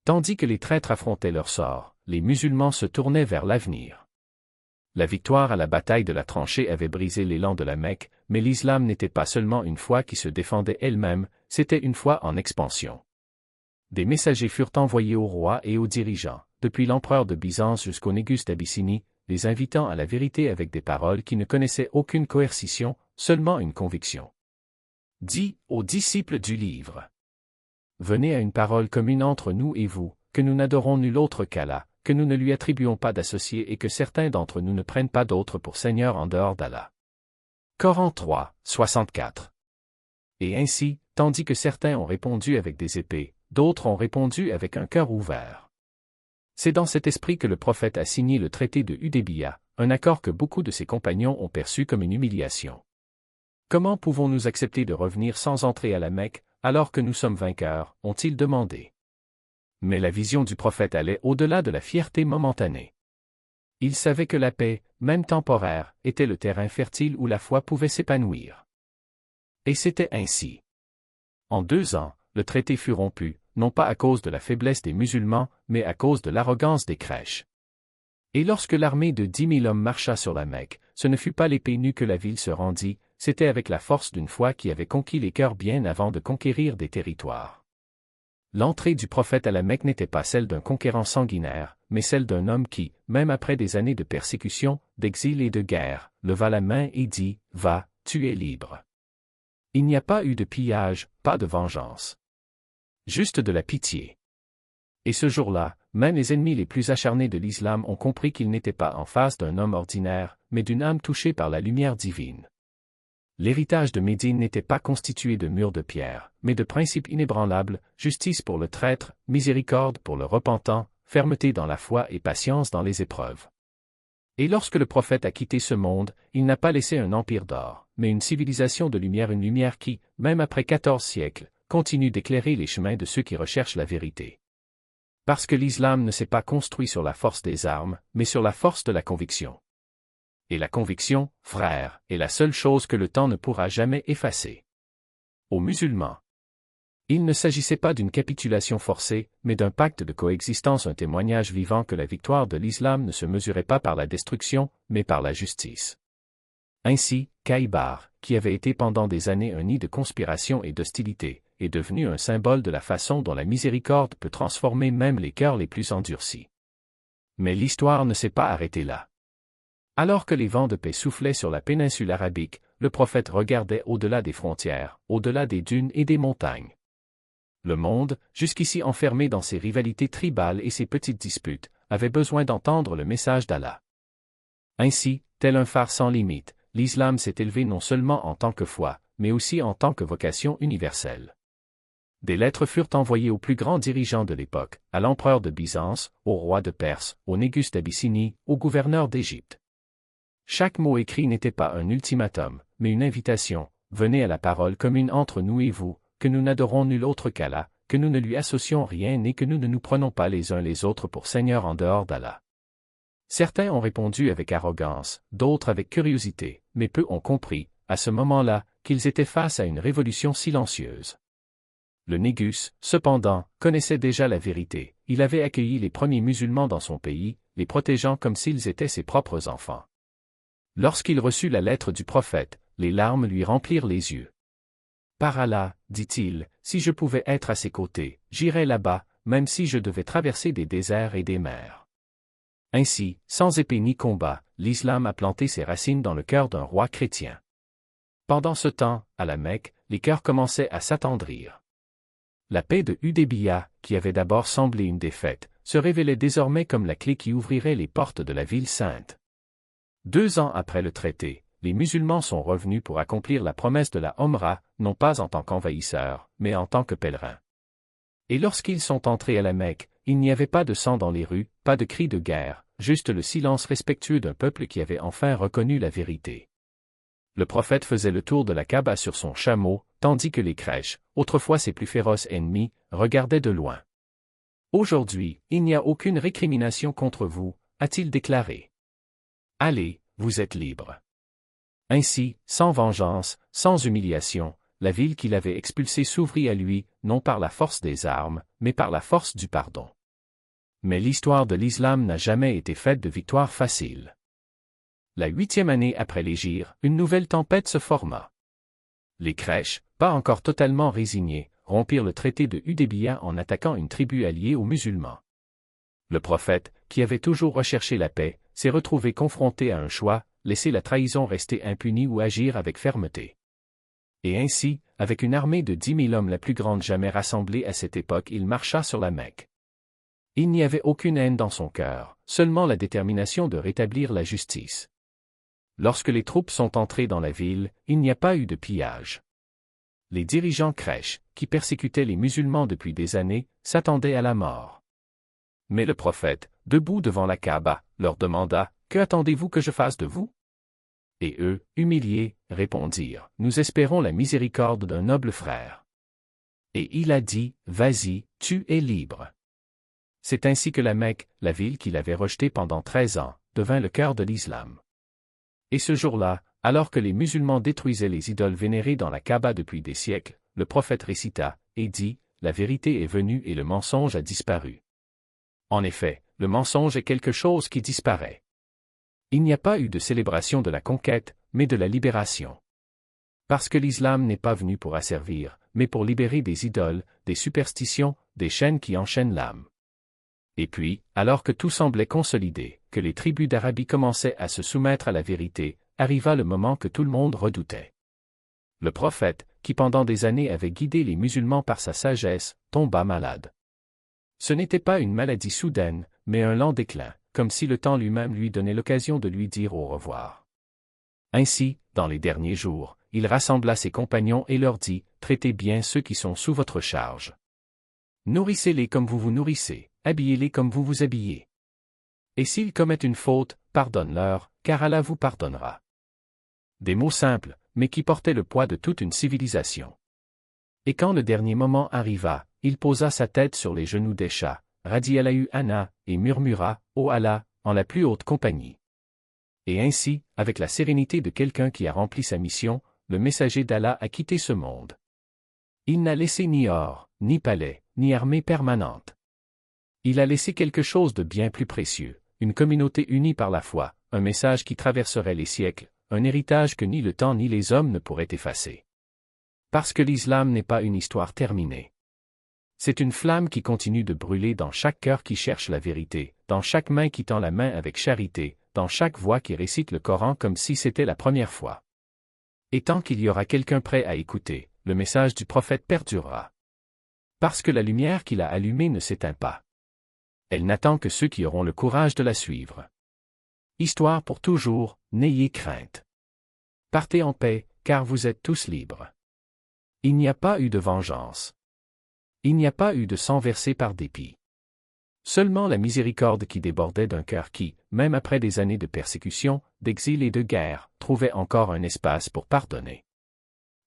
Tandis que les traîtres affrontaient leur sort, les musulmans se tournaient vers l'avenir. La victoire à la bataille de la tranchée avait brisé l'élan de la Mecque, mais l'islam n'était pas seulement une foi qui se défendait elle-même, c'était une foi en expansion. Des messagers furent envoyés aux rois et aux dirigeants, depuis l'empereur de Byzance jusqu'au négus d'Abyssinie, les invitant à la vérité avec des paroles qui ne connaissaient aucune coercition, seulement une conviction. Dit aux disciples du livre. Venez à une parole commune entre nous et vous, que nous n'adorons nul autre qu'Allah, que nous ne lui attribuons pas d'associés et que certains d'entre nous ne prennent pas d'autre pour Seigneur en dehors d'Allah. Coran 3, 64. Et ainsi, tandis que certains ont répondu avec des épées, d'autres ont répondu avec un cœur ouvert. C'est dans cet esprit que le prophète a signé le traité de Hudaybiya, un accord que beaucoup de ses compagnons ont perçu comme une humiliation. Comment pouvons-nous accepter de revenir sans entrer à la Mecque, alors que nous sommes vainqueurs, ont-ils demandé. Mais la vision du prophète allait au-delà de la fierté momentanée. Il savait que la paix, même temporaire, était le terrain fertile où la foi pouvait s'épanouir. Et c'était ainsi. En 2 ans, le traité fut rompu, non pas à cause de la faiblesse des musulmans, mais à cause de l'arrogance des Quraysh. Et lorsque l'armée de 10 000 hommes marcha sur la Mecque, ce ne fut pas l'épée nue que la ville se rendit, c'était avec la force d'une foi qui avait conquis les cœurs bien avant de conquérir des territoires. L'entrée du prophète à la Mecque n'était pas celle d'un conquérant sanguinaire, mais celle d'un homme qui, même après des années de persécution, d'exil et de guerre, leva la main et dit « Va, tu es libre ». Il n'y a pas eu de pillage, pas de vengeance. Juste de la pitié. Et ce jour-là, même les ennemis les plus acharnés de l'islam ont compris qu'ils n'étaient pas en face d'un homme ordinaire, mais d'une âme touchée par la lumière divine. L'héritage de Médine n'était pas constitué de murs de pierre, mais de principes inébranlables, justice pour le traître, miséricorde pour le repentant, fermeté dans la foi et patience dans les épreuves. Et lorsque le prophète a quitté ce monde, il n'a pas laissé un empire d'or, mais une civilisation de lumière, une lumière qui, même après 14 siècles, continue d'éclairer les chemins de ceux qui recherchent la vérité. Parce que l'islam ne s'est pas construit sur la force des armes, mais sur la force de la conviction. Et la conviction, frère, est la seule chose que le temps ne pourra jamais effacer. Aux musulmans. Il ne s'agissait pas d'une capitulation forcée, mais d'un pacte de coexistence, un témoignage vivant que la victoire de l'islam ne se mesurait pas par la destruction, mais par la justice. Ainsi, Khaybar, qui avait été pendant des années un nid de conspiration et d'hostilité, est devenu un symbole de la façon dont la miséricorde peut transformer même les cœurs les plus endurcis. Mais l'histoire ne s'est pas arrêtée là. Alors que les vents de paix soufflaient sur la péninsule arabique, le prophète regardait au-delà des frontières, au-delà des dunes et des montagnes. Le monde, jusqu'ici enfermé dans ses rivalités tribales et ses petites disputes, avait besoin d'entendre le message d'Allah. Ainsi, tel un phare sans limite, l'islam s'est élevé non seulement en tant que foi, mais aussi en tant que vocation universelle. Des lettres furent envoyées aux plus grands dirigeants de l'époque, à l'empereur de Byzance, au roi de Perse, au Négus d'Abyssinie, au gouverneur d'Égypte. Chaque mot écrit n'était pas un ultimatum, mais une invitation. Venez à la parole commune entre nous et vous, que nous n'adorons nul autre qu'Allah, que nous ne lui associons rien et que nous ne nous prenons pas les uns les autres pour seigneurs en dehors d'Allah. Certains ont répondu avec arrogance, d'autres avec curiosité, mais peu ont compris, à ce moment-là, qu'ils étaient face à une révolution silencieuse. Le Négus, cependant, connaissait déjà la vérité. Il avait accueilli les premiers musulmans dans son pays, les protégeant comme s'ils étaient ses propres enfants. Lorsqu'il reçut la lettre du prophète, les larmes lui remplirent les yeux. « Par Allah, dit-il, si je pouvais être à ses côtés, j'irais là-bas, même si je devais traverser des déserts et des mers. » Ainsi, sans épée ni combat, l'islam a planté ses racines dans le cœur d'un roi chrétien. Pendant ce temps, à la Mecque, les cœurs commençaient à s'attendrir. La paix de Hudaybiya, qui avait d'abord semblé une défaite, se révélait désormais comme la clé qui ouvrirait les portes de la ville sainte. 2 ans après le traité, les musulmans sont revenus pour accomplir la promesse de la Omra, non pas en tant qu'envahisseurs, mais en tant que pèlerins. Et lorsqu'ils sont entrés à la Mecque, il n'y avait pas de sang dans les rues, pas de cris de guerre, juste le silence respectueux d'un peuple qui avait enfin reconnu la vérité. Le prophète faisait le tour de la Kaaba sur son chameau, tandis que les Quraysh, autrefois ses plus féroces ennemis, regardaient de loin. « Aujourd'hui, il n'y a aucune récrimination contre vous, a-t-il déclaré. Allez, vous êtes libres. » Ainsi, sans vengeance, sans humiliation, la ville qu'il avait expulsée s'ouvrit à lui, non par la force des armes, mais par la force du pardon. Mais l'histoire de l'islam n'a jamais été faite de victoires faciles. La 8e année après l'hégire, une nouvelle tempête se forma. Les Quraysh, pas encore totalement résignés, rompirent le traité de Hudaybiya en attaquant une tribu alliée aux musulmans. Le prophète, qui avait toujours recherché la paix, s'est retrouvé confronté à un choix, laisser la trahison rester impunie ou agir avec fermeté. Et ainsi, avec une armée de 10 000 hommes la plus grande jamais rassemblée à cette époque, il marcha sur la Mecque. Il n'y avait aucune haine dans son cœur, seulement la détermination de rétablir la justice. Lorsque les troupes sont entrées dans la ville, il n'y a pas eu de pillage. Les dirigeants Quraysh, qui persécutaient les musulmans depuis des années, s'attendaient à la mort. Mais le prophète, debout devant la Kaaba, leur demanda « Que attendez-vous que je fasse de vous ?» Et eux, humiliés, répondirent « Nous espérons la miséricorde d'un noble frère. » Et il a dit « Vas-y, tu es libre. » C'est ainsi que la Mecque, la ville qu'il avait rejetée pendant 13 ans, devint le cœur de l'islam. Et ce jour-là, alors que les musulmans détruisaient les idoles vénérées dans la Kaaba depuis des siècles, le prophète récita, et dit, la vérité est venue et le mensonge a disparu. En effet, le mensonge est quelque chose qui disparaît. Il n'y a pas eu de célébration de la conquête, mais de la libération. Parce que l'islam n'est pas venu pour asservir, mais pour libérer des idoles, des superstitions, des chaînes qui enchaînent l'âme. Et puis, alors que tout semblait consolidé, que les tribus d'Arabie commençaient à se soumettre à la vérité, arriva le moment que tout le monde redoutait. Le prophète, qui pendant des années avait guidé les musulmans par sa sagesse, tomba malade. Ce n'était pas une maladie soudaine, mais un lent déclin, comme si le temps lui-même lui donnait l'occasion de lui dire au revoir. Ainsi, dans les derniers jours, il rassembla ses compagnons et leur dit, « Traitez bien ceux qui sont sous votre charge. Nourrissez-les comme vous vous nourrissez, habillez-les comme vous vous habillez. Et s'ils commettent une faute, pardonne-leur, car Allah vous pardonnera. » Des mots simples, mais qui portaient le poids de toute une civilisation. Et quand le dernier moment arriva, il posa sa tête sur les genoux d'Aïcha, radiyallahu anha, et murmura, « Ô Allah, en la plus haute compagnie. » Et ainsi, avec la sérénité de quelqu'un qui a rempli sa mission, le messager d'Allah a quitté ce monde. Il n'a laissé ni or, ni palais, ni armée permanente. Il a laissé quelque chose de bien plus précieux, une communauté unie par la foi, un message qui traverserait les siècles, un héritage que ni le temps ni les hommes ne pourraient effacer. Parce que l'islam n'est pas une histoire terminée. C'est une flamme qui continue de brûler dans chaque cœur qui cherche la vérité, dans chaque main qui tend la main avec charité, dans chaque voix qui récite le Coran comme si c'était la première fois. Et tant qu'il y aura quelqu'un prêt à écouter, le message du prophète perdurera. Parce que la lumière qu'il a allumée ne s'éteint pas. Elle n'attend que ceux qui auront le courage de la suivre. Histoire pour toujours, n'ayez crainte. Partez en paix, car vous êtes tous libres. Il n'y a pas eu de vengeance. Il n'y a pas eu de sang versé par dépit. Seulement la miséricorde qui débordait d'un cœur qui, même après des années de persécution, d'exil et de guerre, trouvait encore un espace pour pardonner.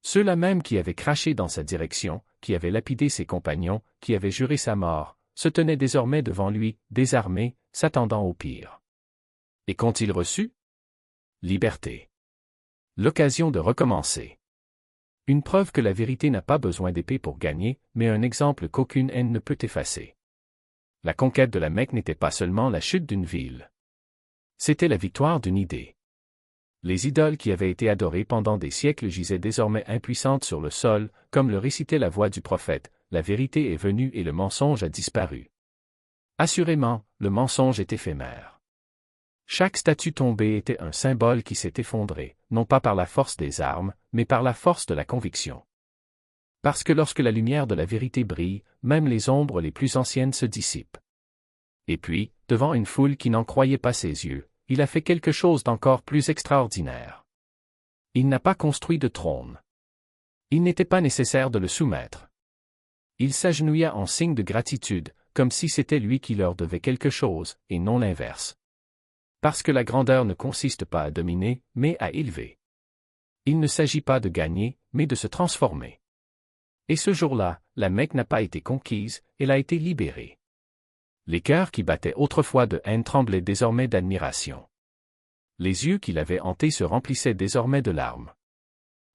Ceux-là même qui avaient craché dans sa direction, qui avaient lapidé ses compagnons, qui avaient juré sa mort, se tenaient désormais devant lui, désarmés, s'attendant au pire. Et qu'ont-ils reçu? Liberté. L'occasion de recommencer. Une preuve que la vérité n'a pas besoin d'épée pour gagner, mais un exemple qu'aucune haine ne peut effacer. La conquête de la Mecque n'était pas seulement la chute d'une ville. C'était la victoire d'une idée. Les idoles qui avaient été adorées pendant des siècles gisaient désormais impuissantes sur le sol, comme le récitait la voix du prophète, la vérité est venue et le mensonge a disparu. Assurément, le mensonge est éphémère. Chaque statue tombée était un symbole qui s'est effondré, non pas par la force des armes, mais par la force de la conviction. Parce que lorsque la lumière de la vérité brille, même les ombres les plus anciennes se dissipent. Et puis, devant une foule qui n'en croyait pas ses yeux, il a fait quelque chose d'encore plus extraordinaire. Il n'a pas construit de trône. Il n'était pas nécessaire de le soumettre. Il s'agenouilla en signe de gratitude, comme si c'était lui qui leur devait quelque chose, et non l'inverse. Parce que la grandeur ne consiste pas à dominer, mais à élever. Il ne s'agit pas de gagner, mais de se transformer. Et ce jour-là, la Mecque n'a pas été conquise, elle a été libérée. Les cœurs qui battaient autrefois de haine tremblaient désormais d'admiration. Les yeux qui l'avaient hanté se remplissaient désormais de larmes.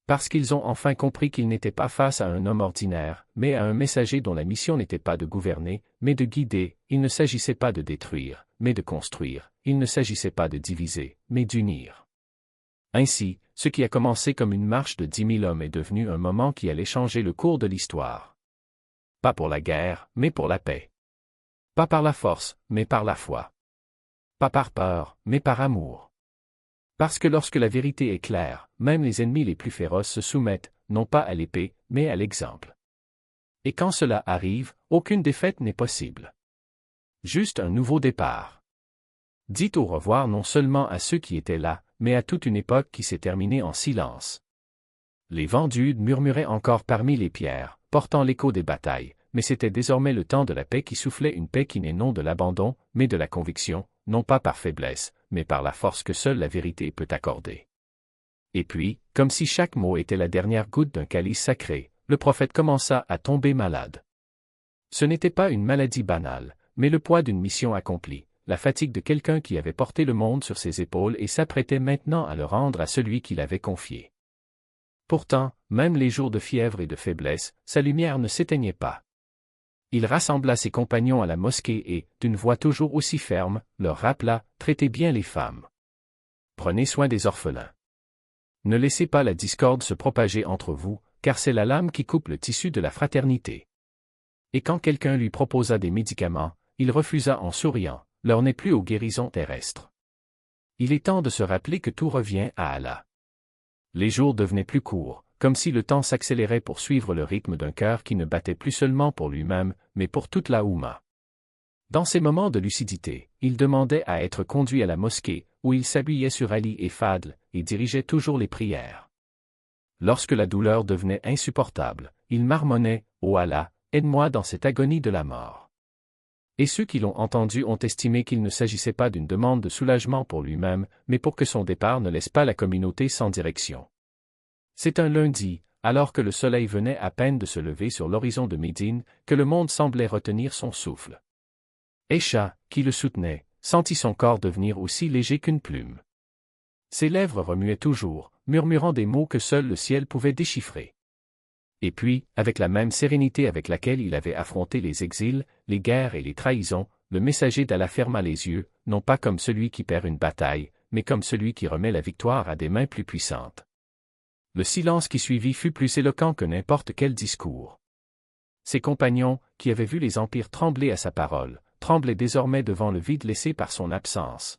Parce qu'ils ont enfin compris qu'ils n'étaient pas face à un homme ordinaire, mais à un messager dont la mission n'était pas de gouverner, mais de guider, il ne s'agissait pas de détruire, mais de construire, il ne s'agissait pas de diviser, mais d'unir. Ainsi, ce qui a commencé comme une marche de 10 000 hommes est devenu un moment qui allait changer le cours de l'histoire. Pas pour la guerre, mais pour la paix. Pas par la force, mais par la foi. Pas par peur, mais par amour. Parce que lorsque la vérité est claire, même les ennemis les plus féroces se soumettent, non pas à l'épée, mais à l'exemple. Et quand cela arrive, aucune défaite n'est possible. Juste un nouveau départ. Dites au revoir non seulement à ceux qui étaient là, mais à toute une époque qui s'est terminée en silence. Les vents d'Ude murmuraient encore parmi les pierres, portant l'écho des batailles, mais c'était désormais le temps de la paix qui soufflait, une paix qui n'est non de l'abandon, mais de la conviction, non pas par faiblesse, mais par la force que seule la vérité peut accorder. Et puis, comme si chaque mot était la dernière goutte d'un calice sacré, le prophète commença à tomber malade. Ce n'était pas une maladie banale, mais le poids d'une mission accomplie, la fatigue de quelqu'un qui avait porté le monde sur ses épaules et s'apprêtait maintenant à le rendre à celui qui l'avait confié. Pourtant, même les jours de fièvre et de faiblesse, sa lumière ne s'éteignait pas. Il rassembla ses compagnons à la mosquée et, d'une voix toujours aussi ferme, leur rappela « Traitez bien les femmes. Prenez soin des orphelins. Ne laissez pas la discorde se propager entre vous, car c'est la lame qui coupe le tissu de la fraternité. » Et quand quelqu'un lui proposa des médicaments, il refusa en souriant, l'heure n'est plus aux guérisons terrestres. Il est temps de se rappeler que tout revient à Allah. Les jours devenaient plus courts, comme si le temps s'accélérait pour suivre le rythme d'un cœur qui ne battait plus seulement pour lui-même, mais pour toute la Oumma. Dans ces moments de lucidité, il demandait à être conduit à la mosquée, où il s'appuyait sur Ali et Fadl, et dirigeait toujours les prières. Lorsque la douleur devenait insupportable, il marmonnait « Ô Allah, aide-moi dans cette agonie de la mort. » Et ceux qui l'ont entendu ont estimé qu'il ne s'agissait pas d'une demande de soulagement pour lui-même, mais pour que son départ ne laisse pas la communauté sans direction. C'est un lundi, alors que le soleil venait à peine de se lever sur l'horizon de Médine, que le monde semblait retenir son souffle. Aïcha, qui le soutenait, sentit son corps devenir aussi léger qu'une plume. Ses lèvres remuaient toujours, murmurant des mots que seul le ciel pouvait déchiffrer. Et puis, avec la même sérénité avec laquelle il avait affronté les exils, les guerres et les trahisons, le messager d'Allah ferma les yeux, non pas comme celui qui perd une bataille, mais comme celui qui remet la victoire à des mains plus puissantes. Le silence qui suivit fut plus éloquent que n'importe quel discours. Ses compagnons, qui avaient vu les empires trembler à sa parole, tremblaient désormais devant le vide laissé par son absence.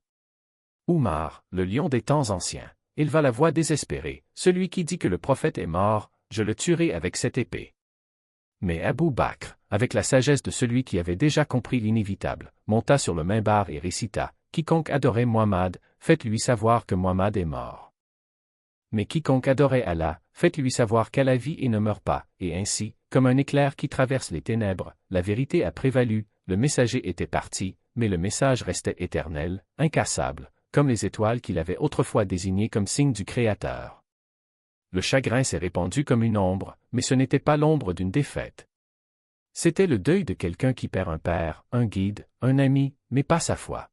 Oumar, le lion des temps anciens, éleva la voix désespérée. Celui qui dit que le prophète est mort, je le tuerai avec cette épée. Mais Abou Bakr, avec la sagesse de celui qui avait déjà compris l'inévitable, monta sur le minbar et récita « Quiconque adorait Muhammad, faites-lui savoir que Muhammad est mort. Mais quiconque adorait Allah, faites-lui savoir qu'Allah vit et ne meurt pas. » Et ainsi, comme un éclair qui traverse les ténèbres, la vérité a prévalu, le messager était parti, mais le message restait éternel, incassable, comme les étoiles qu'il avait autrefois désignées comme signe du Créateur. Le chagrin s'est répandu comme une ombre, mais ce n'était pas l'ombre d'une défaite. C'était le deuil de quelqu'un qui perd un père, un guide, un ami, mais pas sa foi.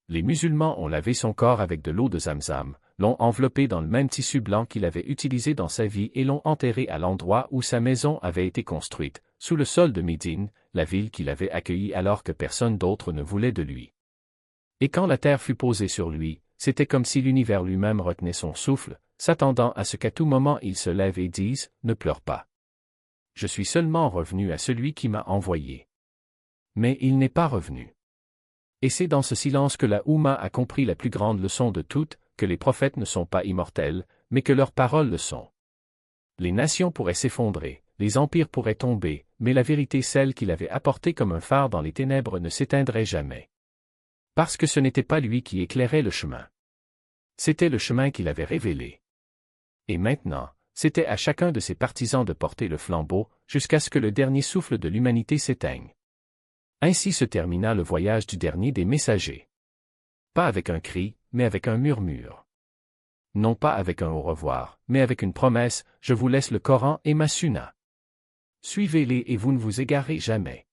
Les musulmans ont lavé son corps avec de l'eau de Zamzam, l'ont enveloppé dans le même tissu blanc qu'il avait utilisé dans sa vie et l'ont enterré à l'endroit où sa maison avait été construite, sous le sol de Médine, la ville qu'il avait accueillie alors que personne d'autre ne voulait de lui. Et quand la terre fut posée sur lui, c'était comme si l'univers lui-même retenait son souffle, s'attendant à ce qu'à tout moment il se lève et dise « Ne pleure pas. Je suis seulement revenu à celui qui m'a envoyé. » Mais il n'est pas revenu. Et c'est dans ce silence que la Oumma a compris la plus grande leçon de toutes, que les prophètes ne sont pas immortels, mais que leurs paroles le sont. Les nations pourraient s'effondrer, les empires pourraient tomber, mais la vérité, celle qu'il avait apportée comme un phare dans les ténèbres, ne s'éteindrait jamais. Parce que ce n'était pas lui qui éclairait le chemin. C'était le chemin qu'il avait révélé. Et maintenant, c'était à chacun de ses partisans de porter le flambeau, jusqu'à ce que le dernier souffle de l'humanité s'éteigne. Ainsi se termina le voyage du dernier des messagers. Pas avec un cri, mais avec un murmure. Non pas avec un au revoir, mais avec une promesse, je vous laisse le Coran et ma Sunna. Suivez-les et vous ne vous égarez jamais.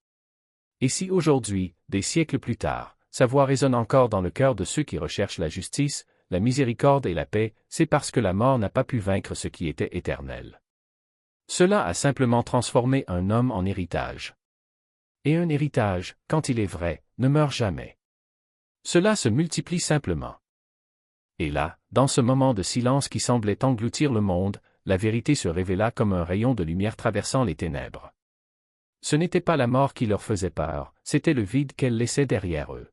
Et si aujourd'hui, des siècles plus tard, sa voix résonne encore dans le cœur de ceux qui recherchent la justice, la miséricorde et la paix, c'est parce que la mort n'a pas pu vaincre ce qui était éternel. Cela a simplement transformé un homme en héritage. Et un héritage, quand il est vrai, ne meurt jamais. Cela se multiplie simplement. Et là, dans ce moment de silence qui semblait engloutir le monde, la vérité se révéla comme un rayon de lumière traversant les ténèbres. Ce n'était pas la mort qui leur faisait peur, c'était le vide qu'elle laissait derrière eux.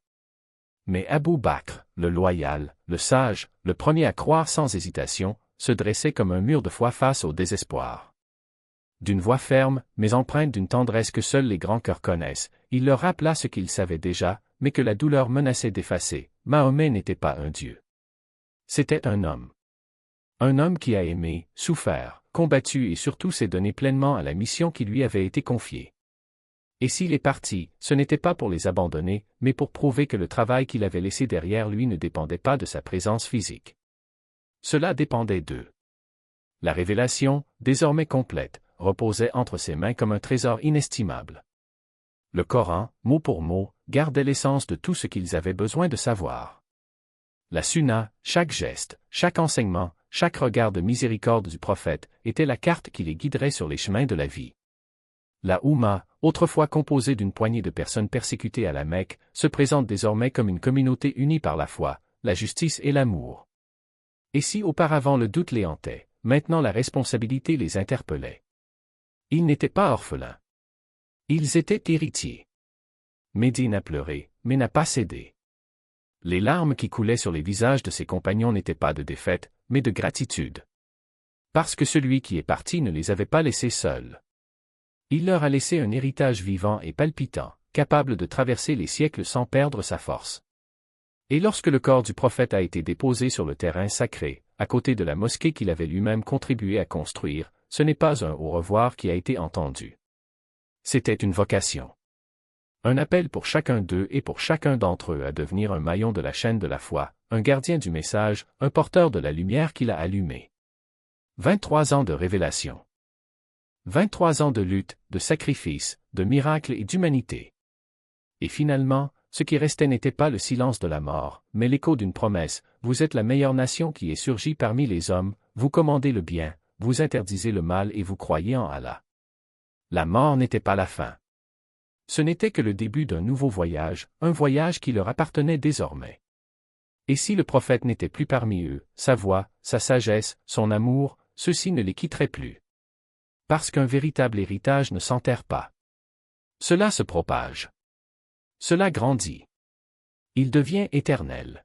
Mais Abou Bakr, le loyal, le sage, le premier à croire sans hésitation, se dressait comme un mur de foi face au désespoir. D'une voix ferme, mais empreinte d'une tendresse que seuls les grands cœurs connaissent, il leur rappela ce qu'ils savaient déjà, mais que la douleur menaçait d'effacer. Mahomet n'était pas un dieu. C'était un homme. Un homme qui a aimé, souffert, combattu et surtout s'est donné pleinement à la mission qui lui avait été confiée. Et s'il est parti, ce n'était pas pour les abandonner, mais pour prouver que le travail qu'il avait laissé derrière lui ne dépendait pas de sa présence physique. Cela dépendait d'eux. La révélation, désormais complète, reposait entre ses mains comme un trésor inestimable. Le Coran, mot pour mot, gardait l'essence de tout ce qu'ils avaient besoin de savoir. La Sunna, chaque geste, chaque enseignement, chaque regard de miséricorde du prophète, était la carte qui les guiderait sur les chemins de la vie. La Oumma, autrefois composée d'une poignée de personnes persécutées à la Mecque, se présente désormais comme une communauté unie par la foi, la justice et l'amour. Et si auparavant le doute les hantait, maintenant la responsabilité les interpellait. Ils n'étaient pas orphelins. Ils étaient héritiers. Médine a pleuré, mais n'a pas cédé. Les larmes qui coulaient sur les visages de ses compagnons n'étaient pas de défaite, mais de gratitude. Parce que celui qui est parti ne les avait pas laissés seuls. Il leur a laissé un héritage vivant et palpitant, capable de traverser les siècles sans perdre sa force. Et lorsque le corps du prophète a été déposé sur le terrain sacré, à côté de la mosquée qu'il avait lui-même contribué à construire, ce n'est pas un au revoir qui a été entendu. C'était une vocation. Un appel pour chacun d'eux et pour chacun d'entre eux à devenir un maillon de la chaîne de la foi, un gardien du message, un porteur de la lumière qu'il a allumée. 23 ans de révélation. 23 ans de lutte, de sacrifice, de miracles et d'humanité. Et finalement, ce qui restait n'était pas le silence de la mort, mais l'écho d'une promesse, vous êtes la meilleure nation qui est surgie parmi les hommes, vous commandez le bien, vous interdisez le mal et vous croyez en Allah. La mort n'était pas la fin. Ce n'était que le début d'un nouveau voyage, un voyage qui leur appartenait désormais. Et si le prophète n'était plus parmi eux, sa voix, sa sagesse, son amour, ceux-ci ne les quitteraient plus. Parce qu'un véritable héritage ne s'enterre pas. Cela se propage. Cela grandit. Il devient éternel.